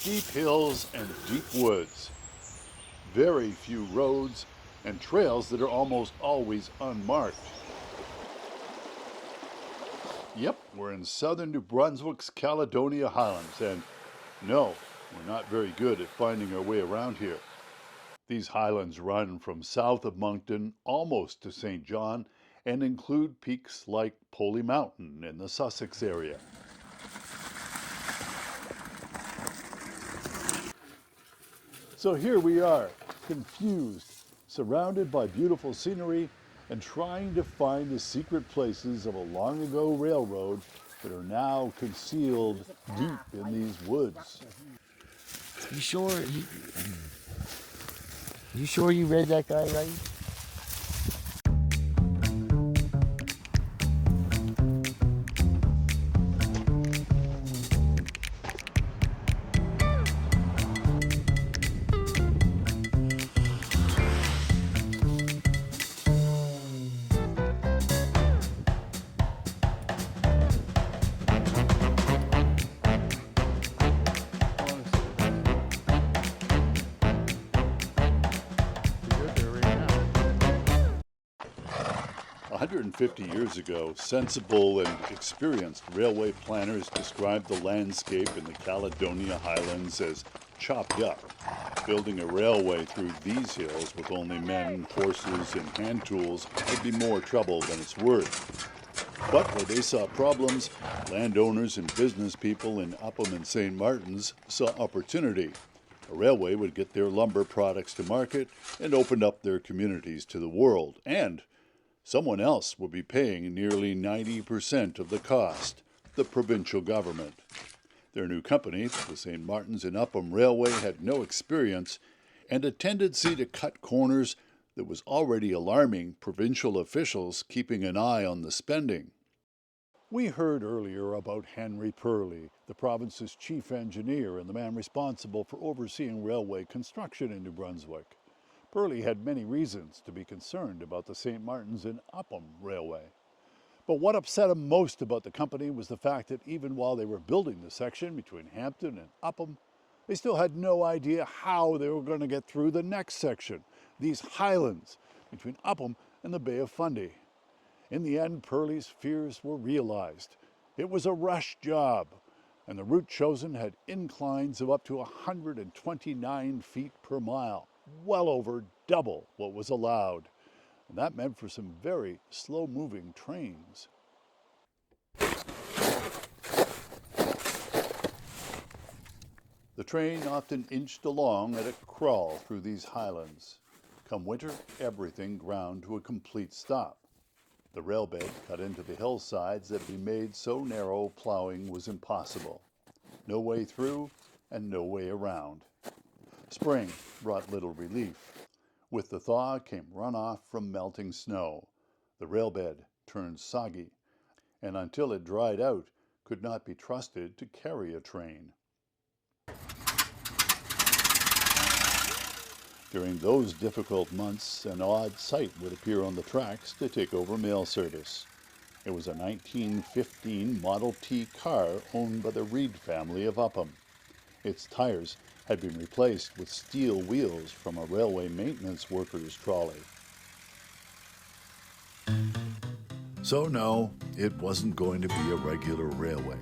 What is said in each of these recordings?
steep hills and deep woods. Very few roads and trails that are almost always unmarked. Yep, we're in southern New Brunswick's Caledonia Highlands, and no, we're not very good at finding our way around here. These highlands run from south of Moncton almost to St. John and include peaks like Poley Mountain in the Sussex area. So here we are, confused, surrounded by beautiful scenery and trying to find the secret places of a long ago railroad that are now concealed deep in these woods. You sure you read that guy right? A 150 years ago, sensible and experienced railway planners described the landscape in the Caledonia Highlands as chopped up. Building a railway through these hills with only men, horses, and hand tools would be more trouble than it's worth. But where they saw problems, landowners and business people in Upham and St. Martin's saw opportunity. A railway would get their lumber products to market and open up their communities to the world, and someone else will be paying nearly 90% of the cost, the provincial government. Their new company, the St. Martin's and Upham Railway, had no experience and a tendency to cut corners that was already alarming provincial officials keeping an eye on the spending. We heard earlier about Henry Purley, the province's chief engineer and the man responsible for overseeing railway construction in New Brunswick. Purley had many reasons to be concerned about the St. Martin's and Upham Railway. But what upset him most about the company was the fact that even while they were building the section between Hampton and Upham, they still had no idea how they were going to get through the next section, these highlands between Upham and the Bay of Fundy. In the end, Purley's fears were realized. It was a rush job, and the route chosen had inclines of up to 129 feet per mile. Well over double what was allowed. And that meant for some very slow-moving trains. The train often inched along at a crawl through these highlands. Come winter, everything ground to a complete stop. The railbed cut into the hillsides that had been made so narrow plowing was impossible. No way through and no way around. Spring brought little relief. With the thaw came runoff from melting snow. The railbed turned soggy, and until it dried out, could not be trusted to carry a train. During those difficult months, an odd sight would appear on the tracks to take over mail service. It was a 1915 Model T car owned by the Reed family of Upham. Its tires had been replaced with steel wheels from a railway maintenance worker's trolley. So no, it wasn't going to be a regular railway.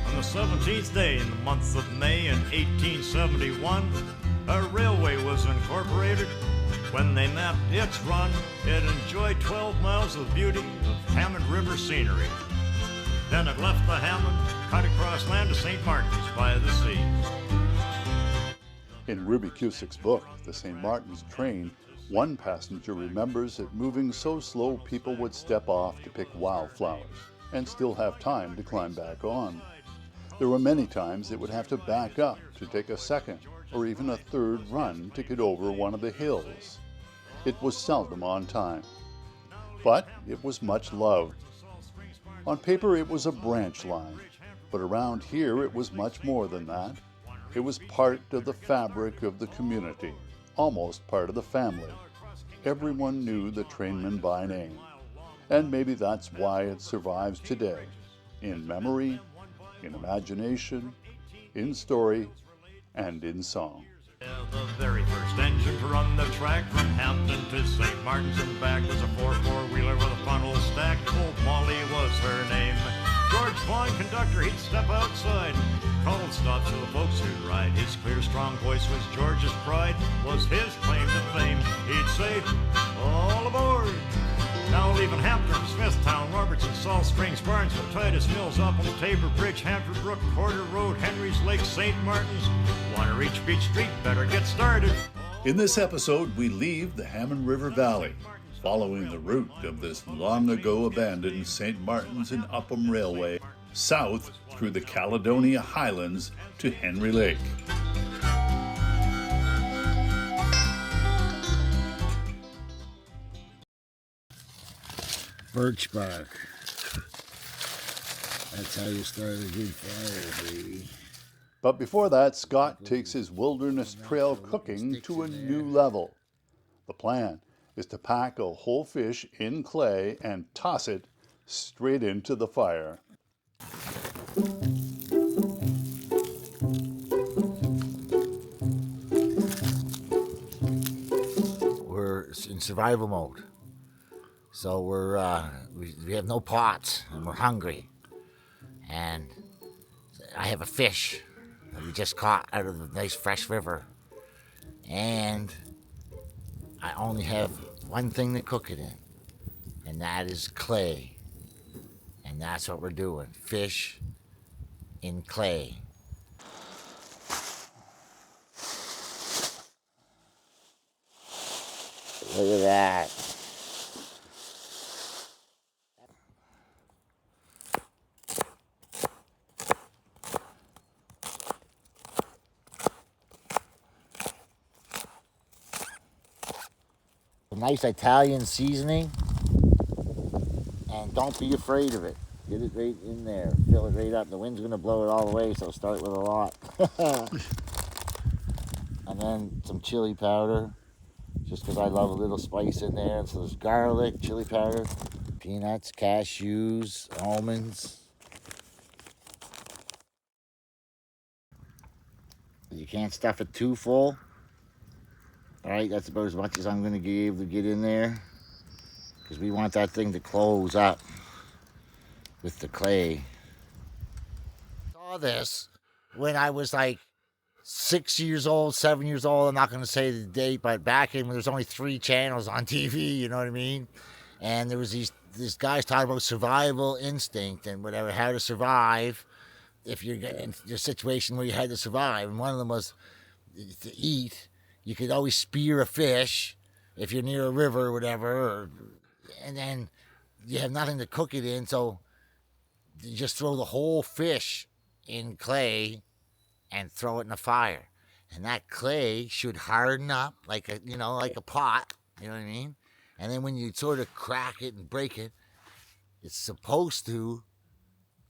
On the 17th day in the month of May in 1871, a railway was incorporated. When they mapped its run, it enjoyed 12 miles of beauty of Hammond River scenery. Then it left the Hammond, cut across land to St. Martin's by the sea. In Ruby Cusick's book, The St. Martin's Train, one passenger remembers it moving so slow people would step off to pick wildflowers and still have time to climb back on. There were many times it would have to back up to take a second or even a third run to get over one of the hills. It was seldom on time, but it was much loved. On paper it was a branch line, but around here it was much more than that. It was part of the fabric of the community, almost part of the family. Everyone knew the trainman by name, and maybe that's why it survives today. in memory, in imagination, in story, and in song. The very first engine to run the track from Hampton to St. Martin's and back was a 4-4-wheeler with a funnel stack. Old Molly was her name. George Vaughan, conductor, he'd step outside, called stops to the folks who'd ride. His clear, strong voice was George's pride, was his claim to fame. He'd say, all aboard! Now leaving Hampton, Smithtown, Robertson, Salt Springs, Barnesville, Titus Mills, Upland, Tabor Bridge, Hanford Brook, Porter Road, Henry's Lake, St. Martin's. Want to reach Beach Street? Better get started. In this episode, we leave the Hammond River Valley, following the route of this long-ago abandoned St. Martin's and Upham Railway, south through the Caledonia Highlands to Henry Lake. Birch bark. That's how you start a good fire, baby. But before that, Scott takes his wilderness trail cooking to a new level. The plan is to pack a whole fish in clay and toss it straight into the fire. We're in survival mode. So we have no pots and we're hungry. And I have a fish that we just caught out of the nice fresh river. And I only have one thing to cook it in, and that is clay. And that's what we're doing, fish in clay. Look at that. A nice Italian seasoning, and don't be afraid of it. Get it right in there, fill it right up. The wind's gonna blow it all away, so start with a lot. And then some chili powder, just because I love a little spice in there. And so there's garlic, chili powder, peanuts, cashews, almonds. You can't stuff it too full. All right, that's about as much as I'm going to be able to get in there, because we want that thing to close up with the clay. I saw this when I was like 6 years old, 7 years old. I'm not going to say the date, but back in when there's only 3 channels on TV, you know what I mean? And there was these guys talking about survival instinct and whatever, how to survive if you're in a situation where you had to survive. And one of them was to eat. You could always spear a fish if you're near a river or whatever, and then you have nothing to cook it in, so you just throw the whole fish in clay and throw it in a fire. And that clay should harden up like a pot, you know what I mean? And then when you sort of crack it and break it, it's supposed to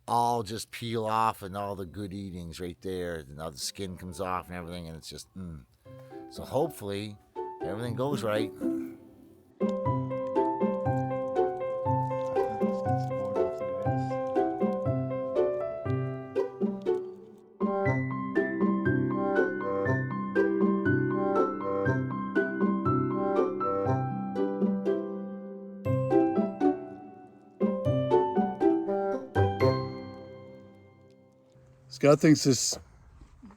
all just peel off and all the good eatings right there, and all the skin comes off and everything, and it's just So hopefully everything goes right. Scott thinks this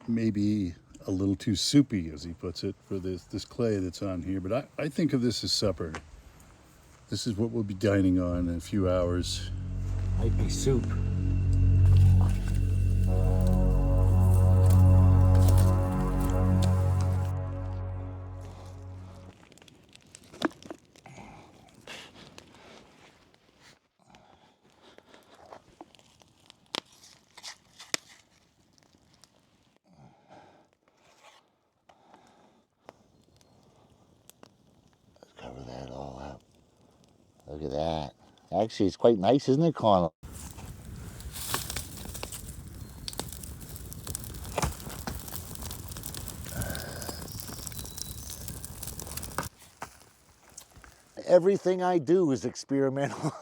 may be a little too soupy, as he puts it, for this clay that's on here, but I think of this as supper. This is what we'll be dining on in a few hours. Might be soup. Cover that all up. Look at that. Actually, it's quite nice, isn't it, Connell? Everything I do is experimental.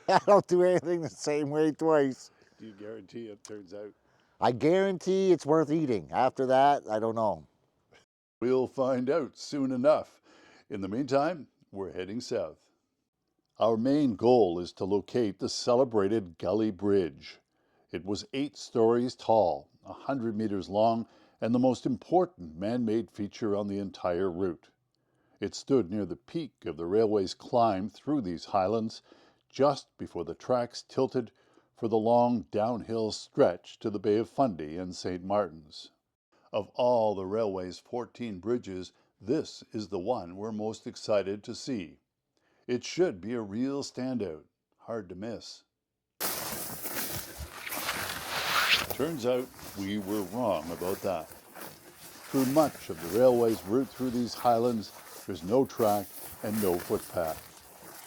I don't do anything the same way twice. Do you guarantee it turns out? I guarantee it's worth eating. After that, I don't know. We'll find out soon enough. In the meantime, we're heading south. Our main goal is to locate the celebrated Gully Bridge. It was 8 stories tall, 100 meters long, and the most important man-made feature on the entire route. It stood near the peak of the railway's climb through these highlands, just before the tracks tilted for the long downhill stretch to the Bay of Fundy and St. Martin's. Of all the railway's 14 bridges, this is the one we're most excited to see. It should be a real standout, hard to miss. Turns out we were wrong about that. Through much of the railway's route through these highlands, there's no track and no footpath.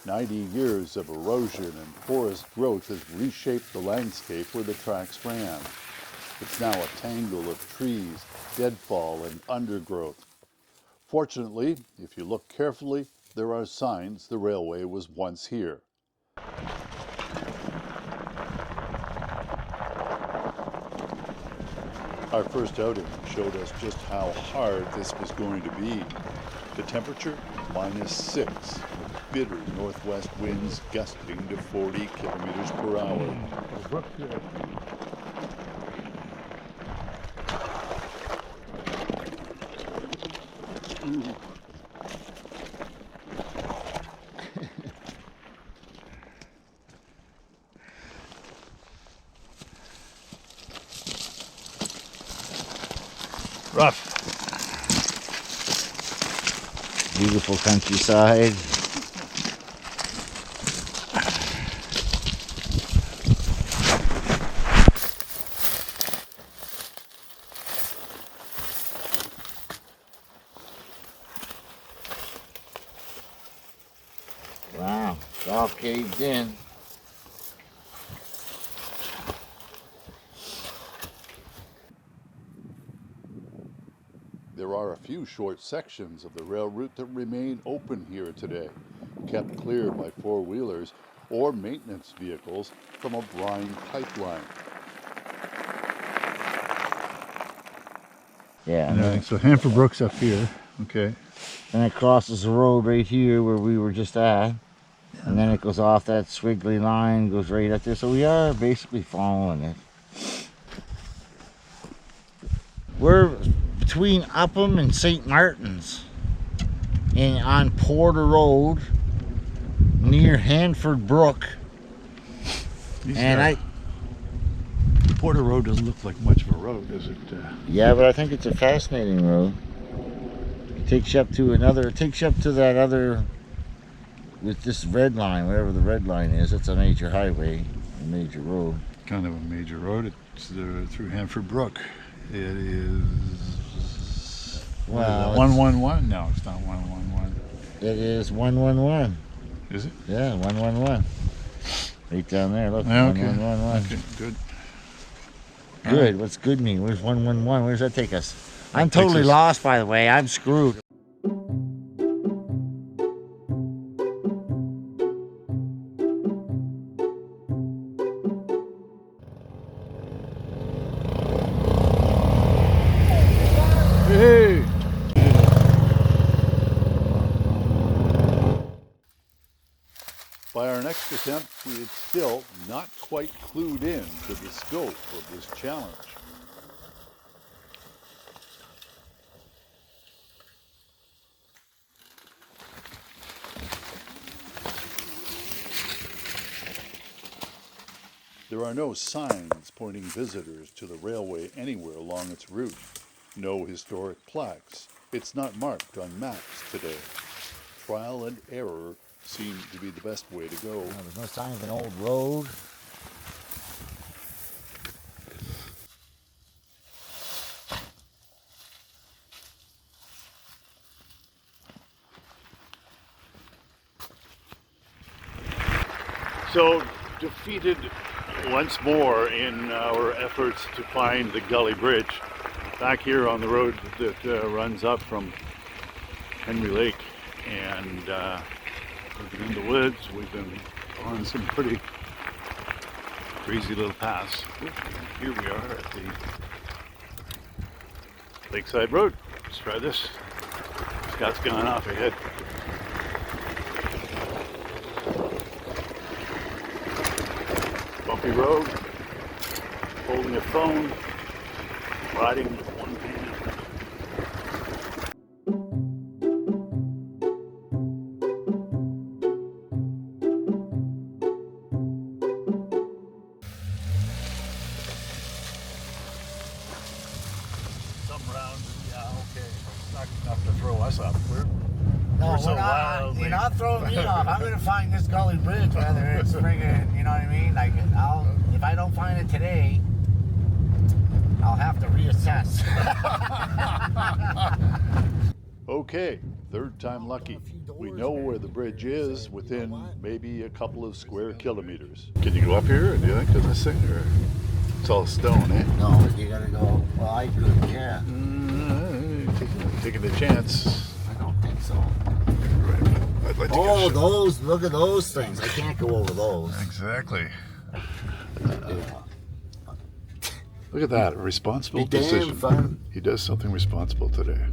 90 years of erosion and forest growth has reshaped the landscape where the tracks ran. It's now a tangle of trees, deadfall, and undergrowth. Fortunately, if you look carefully, there are signs the railway was once here. Our first outing showed us just how hard this was going to be. The temperature, -6, with bitter northwest winds gusting to 40 kilometers per hour. Rough. Beautiful countryside. Wow, it's all caved in. There are a few short sections of the rail route that remain open here today, kept clear by four-wheelers or maintenance vehicles from a brine pipeline. Yeah, Yeah, so Hanford Brook's up here, okay. and it crosses the road right here where we were just at. And then it goes off that squiggly line, goes right up there. So we are basically following it. We're between Upham and St. Martin's, and on Porter Road near Hanford Brook. Porter Road doesn't look like much of a road, does it? Yeah, but I think it's a fascinating road. It takes you up to another. It takes you up to that other. With this red line, whatever the red line is, it's a major highway, a major road. Kind of a major road. It's through Hanford Brook. It is. Well, 111? No, it's not 111. It is 111. Is it? Yeah, 111. Right down there, look. Yeah, okay. 111. Okay, good. Good. What's good mean? Where's 111? Where does that take us? I'm That takes totally us- lost, by the way. I'm screwed. Hey! By our next attempt, we had still not quite clued in to the scope of this challenge. There are no signs pointing visitors to the railway anywhere along its route. No historic plaques. It's not marked on maps today. Trial and error seem to be the best way to go. Oh, there's no sign of an old road. So, defeated once more in our efforts to find the Gully Bridge, back here on the road that runs up from Henry Lake, and we've been in the woods, we've been on some pretty crazy little paths. Here we are at the Lakeside Road. Let's try this. Scott's gone off ahead. Bumpy road, holding a phone, riding with one hand. Some rounds, yeah, okay. It's not enough to throw us up. No, We're so we're not. wildly- You're not throwing me off. I'm gonna find this gully bridge, whether it's friggin', you know what I mean? Like, if I don't find it today, I'll have to reassess. Okay, third time lucky. We know where the bridge is within maybe a couple of square kilometers. Can you go up here, do you think, to this thing? Or it's all stone, eh? No, you gotta go. Well, I could, yeah. Taking the chance. I don't think so. Right. I'd like to Oh, get those! Look at those things. I can't go over those. Exactly. Yeah. Look at that, a responsible Be damn decision. fun. He does something responsible today.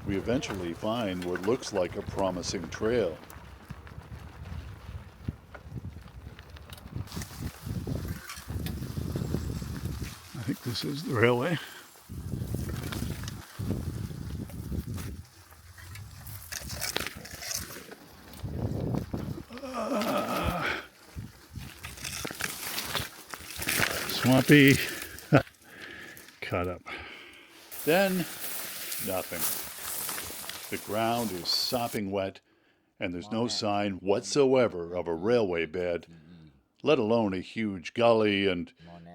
We eventually find what looks like a promising trail. I think this is the railway. Swampy. Cut up. Then, nothing. The ground is sopping wet, and there's no sign whatsoever of a railway bed, let alone a huge gully and,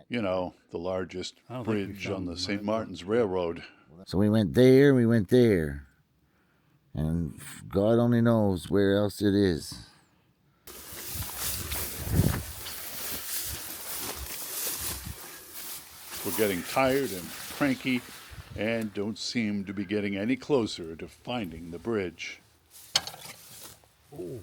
you know, the largest bridge on the St. Martin's Railroad. So we went there, and God only knows where else it is. We're getting tired and cranky, and don't seem to be getting any closer to finding the bridge. Ooh.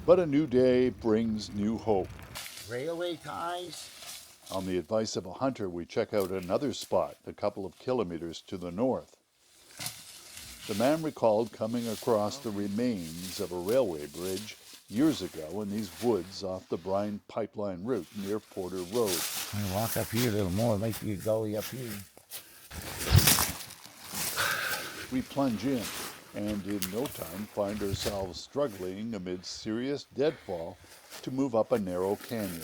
But a new day brings new hope. Railway ties? On the advice of a hunter, we check out another spot a couple of kilometers to the north. The man recalled coming across the remains of a railway bridge years ago in these woods off the Brine Pipeline route near Porter Road. I'm gonna walk up here a little more. It might be a gully up here. We plunge in, and in no time find ourselves struggling amid serious deadfall to move up a narrow canyon.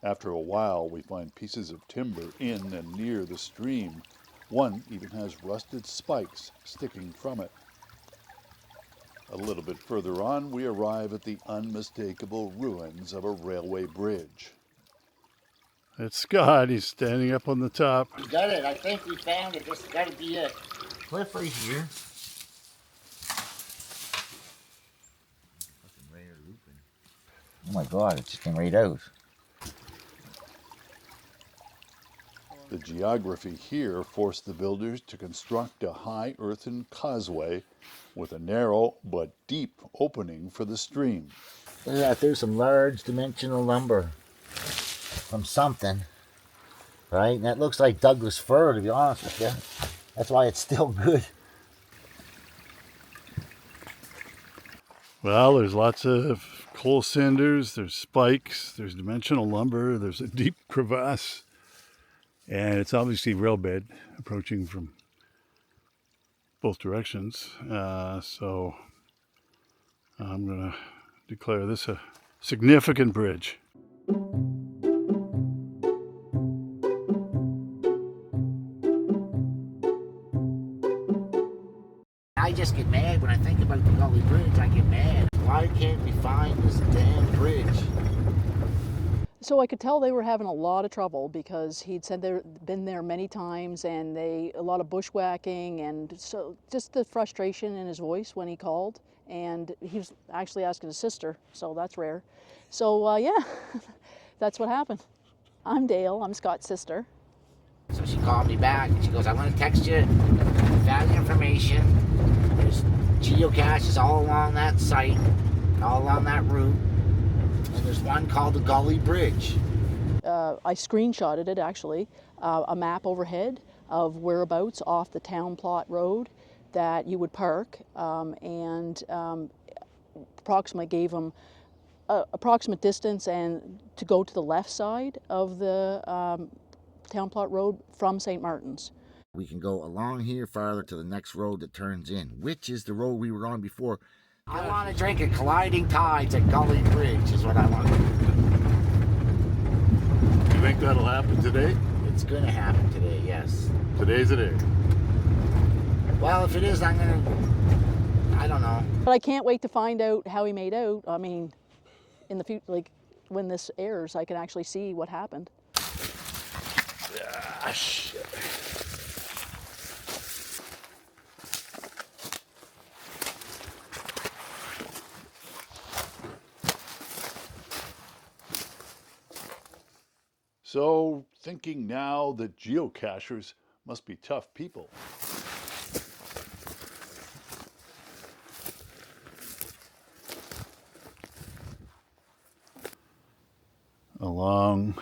After a while, we find pieces of timber in and near the stream. One even has rusted spikes sticking from it. A little bit further on, we arrive at the unmistakable ruins of a railway bridge. It's Scott. He's standing up on the top. We got it. I think we found it. This has got to be it. Cliff right here. Oh my God, it just came right out. The geography here forced the builders to construct a high earthen causeway with a narrow but deep opening for the stream. Look at that. There's some large dimensional lumber from something, right? And that looks like Douglas fir, to be honest with you. That's why it's still good. Well, there's lots of coal cinders, there's spikes, there's dimensional lumber, there's a deep crevasse, and it's obviously rail bed approaching from both directions. So I'm going to declare this a significant bridge. I just get mad when I think about the Gully Bridge. I get mad. Why can't we find this damn bridge? So I could tell they were having a lot of trouble because he'd said they'd been there many times and a lot of bushwhacking, and so just the frustration in his voice when he called. And he was actually asking his sister, so that's rare. So yeah, that's what happened. I'm Dale, I'm Scott's sister. So she called me back and she goes, I want to text you, found the information. There's geocaches all along that site, all along that route. And there's one called the Gully Bridge. I screenshotted it actually, a map overhead of whereabouts off the town plot road that you would park, and approximately gave them approximate distance and to go to the left side of the town plot road from St. Martin's. We can go along here farther to the next road that turns in, which is the road we were on before. I want to drink at Colliding Tides at Gully Bridge is what I want. You think that'll happen today? It's going to happen today, yes. Today's the day. Well, if it is, I'm going to, I don't know. But I can't wait to find out how he made out. I mean, in the future, like when this airs, I can actually see what happened. Ah, shit. So, thinking now that geocachers must be tough people. A long,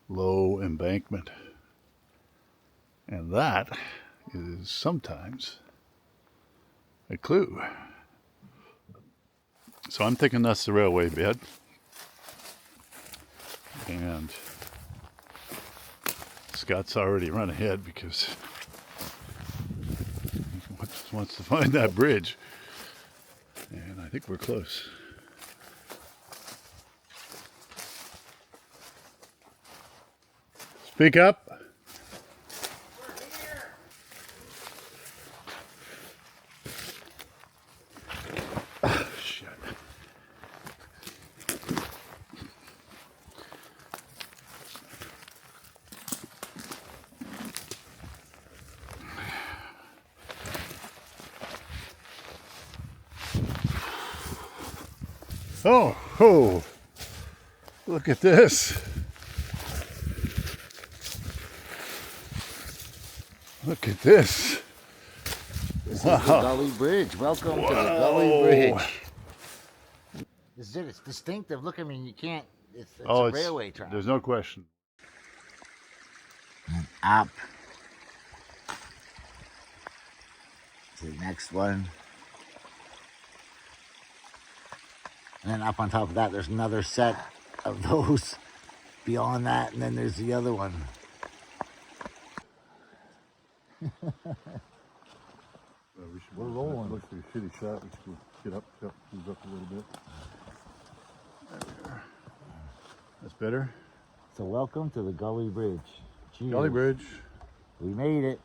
low embankment. And that is sometimes a clue. So I'm thinking that's the railway bed. And Scott's already run ahead because he wants to find that bridge. And I think we're close. Speak up. Oh, shit. Oh, look at this. Look at this. This is the Gully Bridge. Welcome to the Gully Bridge. This is it. It's distinctive. Look, I mean, you can't, it's a railway track. There's no question. And up to the next one. And then up on top of that, there's another set of those beyond that, and then there's the other one. We're rolling. Looks like a shitty shot. We should get up, move up a little bit. There we are. That's better. So welcome to the Gully Bridge. Cheers. Gully Bridge. We made it.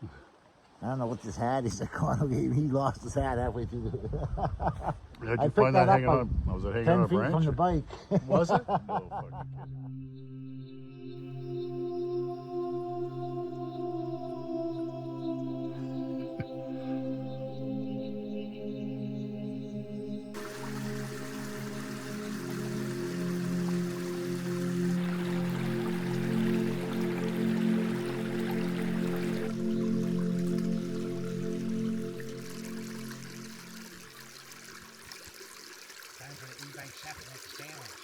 I don't know what this hat is that Connell gave me. He lost his hat halfway through the... How'd I you picked find that that up hanging on? Was it hanging 10 on a feet branch? from the bike. Was it? No fucking kidding. Ebike Chef and make a sandwich.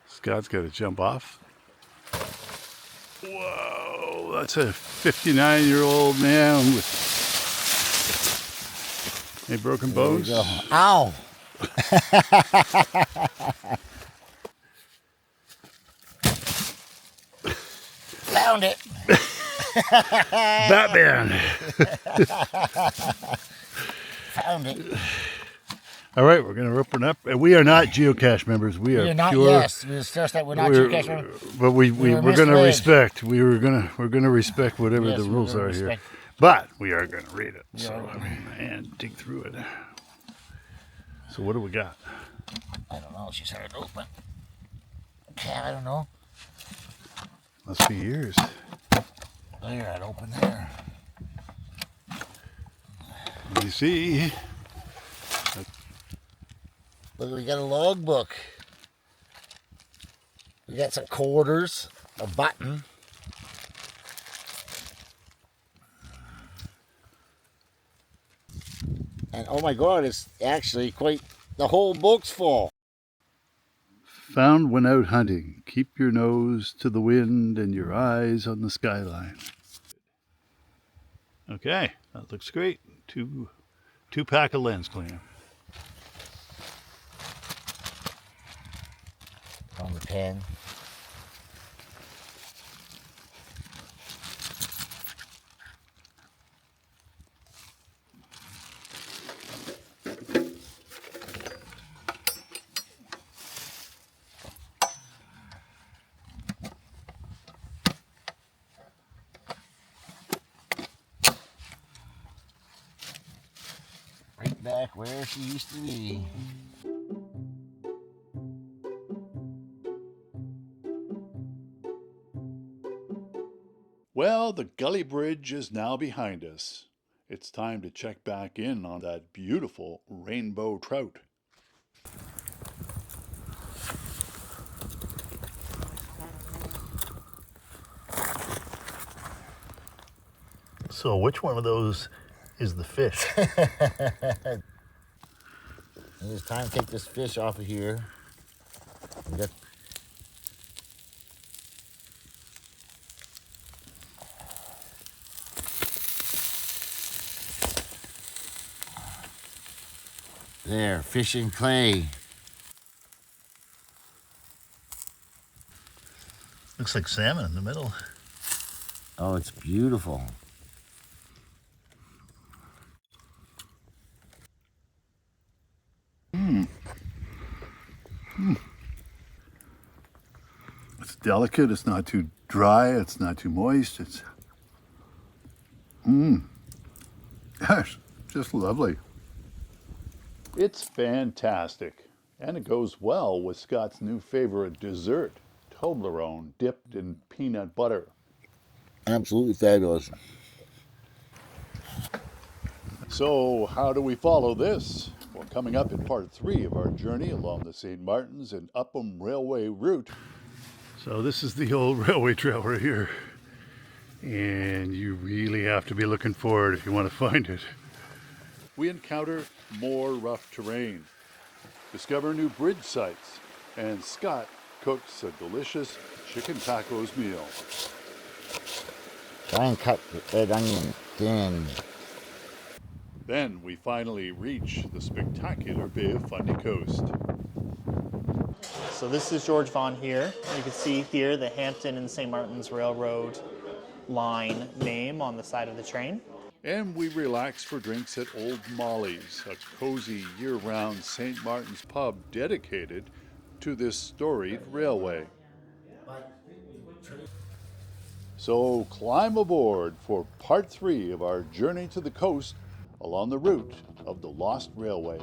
Scott's got to jump off. Whoa, that's a 59-year-old man with any broken bones. Ow! Found it. Batman. Found it. All right, we're going to open up. We are not geocache members. We are Not pure. yes. We stress that we're not geocache members. But we're going to misled. respect. We're going to respect whatever Yes, the we're rules gonna are here. respect. But we are going to read it. Yeah. So and dig through it. So what do we got? I don't know. She's hard to open. Okay, I don't know. Must be yours. There, I'd open there. You see, Look, we got a logbook. We got some quarters, a button. And oh my God, it's actually quite, the whole book's full. found when out hunting. Keep your nose to the wind and your eyes on the skyline. Okay, that looks great. Two pack of lens cleaner. On the pen. Right back where she used to be. Well, the gully bridge is now behind us. It's time to check back in on that beautiful rainbow trout. So which one of those is the fish? It's time to take this fish off of here. We got there, fish and clay. Looks like salmon in the middle. Oh, it's beautiful. It's delicate, it's not too dry, it's not too moist, it's gosh, just lovely. It's fantastic, and it goes well with Scott's new favorite dessert, Toblerone dipped in peanut butter. Absolutely fabulous. So how do we follow this? Well, coming up in part 3 of our journey along the St. Martin's and Upham Railway route. So this is the old railway trail right here. And you really have to be looking for it if you want to find it. We encounter more rough terrain, discover new bridge sites, and Scott cooks a delicious chicken tacos meal. Try and cut the red onion thin. Then we finally reach the spectacular Bay of Fundy Coast. So this is George Vaughan here. You can see here the Hampton and St. Martin's Railroad line name on the side of the train. And we relax for drinks at Old Molly's, a cozy year-round St. Martin's pub dedicated to this storied railway. So climb aboard for part 3 of our journey to the coast along the route of the Lost Railway.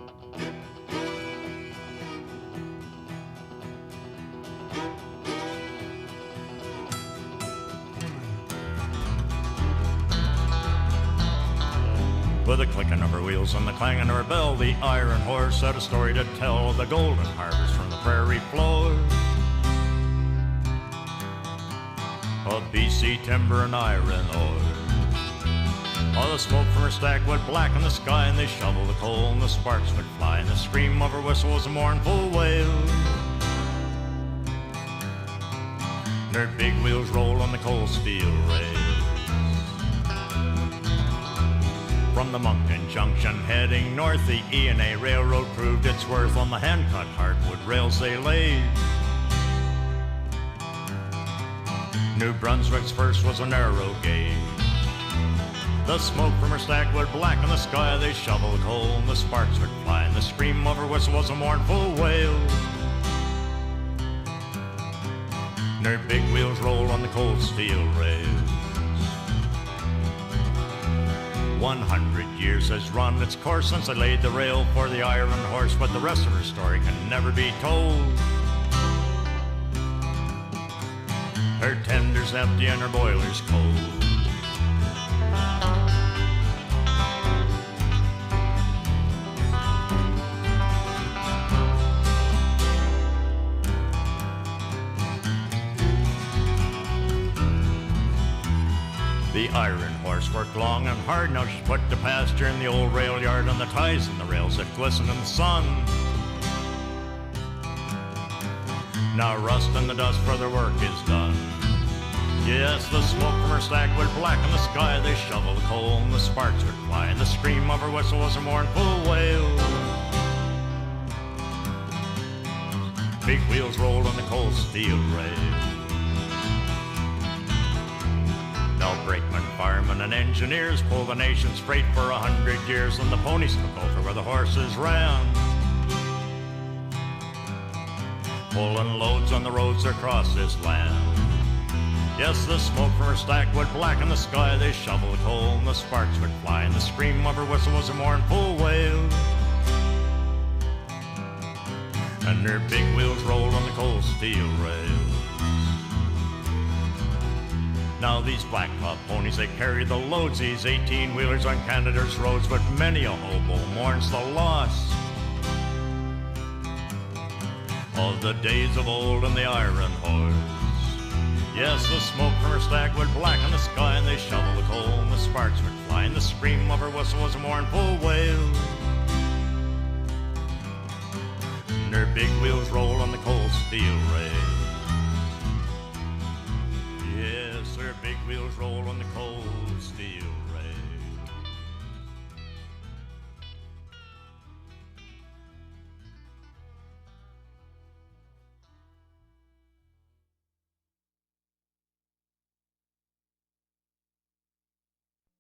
With With the clicking of her wheels and the clanging of her bell, the iron horse had a story to tell of the golden harvest from the prairie floor. Of BC timber and iron ore. All the smoke from her stack would blacken the sky, and they shovel the coal and the sparks would fly, and the scream of her whistle was a mournful wail. And her big wheels roll on the coal steel rails. From the Moncton Junction heading north, the E&A Railroad proved its worth on the hand-cut hardwood rails they laid. New Brunswick's first was a narrow gauge. The smoke from her stack would blacken the sky, they shovel the coal and the sparks would fly, and the scream of her whistle was a mournful wail. And her big wheels roll on the cold steel rails. 100 years has run its course since they laid the rail for the iron horse, but the rest of her story can never be told. Her tender's empty and her boiler's cold. The iron horse worked long and hard, now she's put to pasture in the old rail yard, on the ties and the rails that glisten in the sun. Now rust and the dust for their work is done. Yes, the smoke from her stack would blacken the sky, they shovel the coal and the sparks would fly, and the scream of her whistle was a mournful wail. Big wheels rolled on the cold steel rails. Now brakemen, firemen, and engineers pull the nation's freight for 100 years, and the ponies took over where the horses ran. Pulling loads on the roads across this land. Yes, the smoke from her stack would blacken the sky, they shovel the coal and the sparks would fly, and the scream of her whistle was a mournful wail. And her big wheels rolled on the cold steel rails. Now these blacktop ponies, they carry the loads, these 18-wheelers on Canada's roads, but many a hobo mourns the loss of the days of old and the iron horse. Yes, the smoke from her stack would blacken the sky, and they shovel the coal and the sparks would fly, and the scream of her whistle was a mournful wail. And her big wheels roll on the cold steel rails. Yes, her big wheels roll on the cold steel